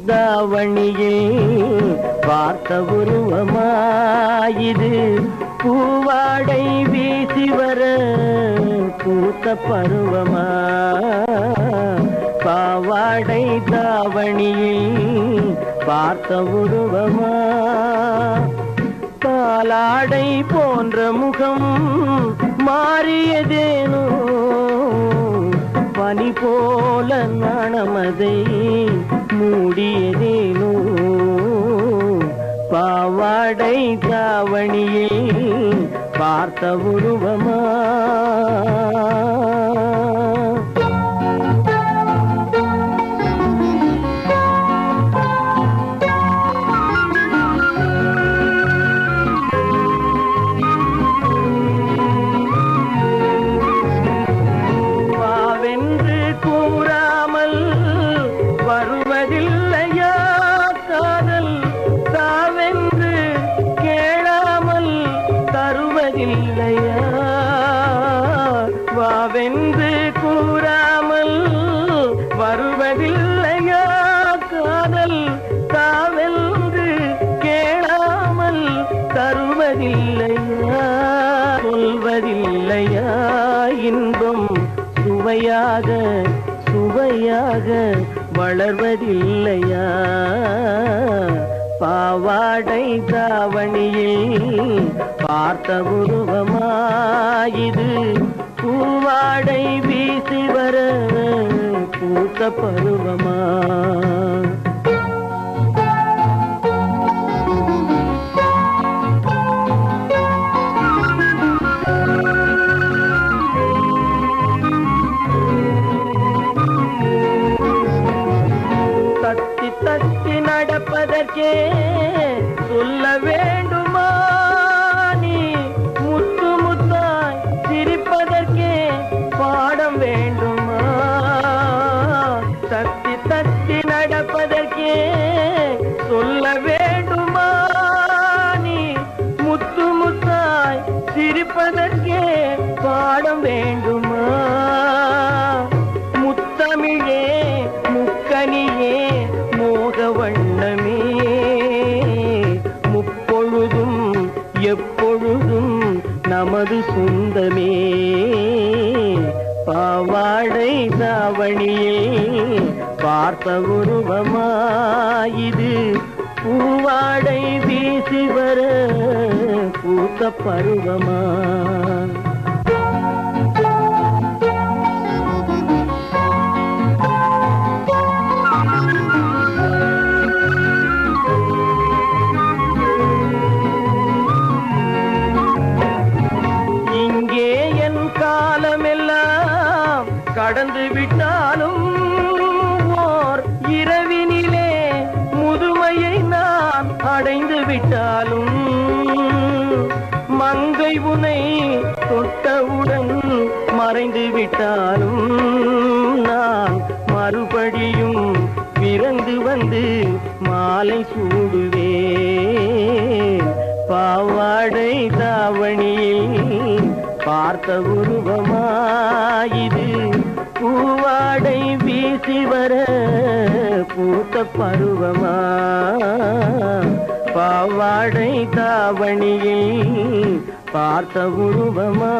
தாவணியில் பார்த்த உருவமாயிது பூவாடை வீசி வர பூத்த பருவமா பாவாடை தாவணியில் பார்த்த உருவமா பாலாடை போன்ற முகம் மாறியதேனோ பனி போல நாணமதை மூடியதேனோ பாவாடை தாவணியில் பார்த்த உருவமா வருவதில்லையா காதல் தாவென்று கேளாமல் தருவதில்லையா வாவென்று கூறாமல் வருவதில்லையா காதல் தாவென்று கேளாமல் தருவதில்லையா சொல்வதில்லையா இன்பம் சுவையாக சுவையாக வளர்வதில்லையா பாவாடை தாவணியில் பார்த்த உருவமாயிது பூவாடை வீசி வர பூத்த பருவமா தத்தி தத்தி நடப்பதற்கே சொல்ல வேண்டுமா நீ முத்து முத்தாய் சிரிப்பதற்கே பாடம் வேண்டுமா தத்தி தத்தி நடப்பதற்கே சொல்ல வேண்டுமா நீ முத்து முத்தாய் சிரிப்பதற்கே பாடம் வேண்டுமா முத்தமிழே முக்கனியே மோக வண்ணமே முப்பொழுதும் எப்பொழுதும் நமது சொந்தமே பாவாடை தாவணியில் பார்த்த உருவமாயிது பூவாடை வீசி வர பூத்த பருவமா காலமெல்லாம் கடந்து விட்டாலும் ஓர் இரவினிலே முதுமையை நான் அடைந்து விட்டாலும் மங்கை உனை தொட்டவுடன் மறைந்து விட்டாலும் நான் மறுபடியும் பிறந்து வந்து மாலை சூடுவேன் பாவாடை தாவணியில் பார்த்த உருவமாயிது பூவாடை வீசி வர பூத்த பருவமா பாவாடை தாவணியில் பார்த்த உருவமா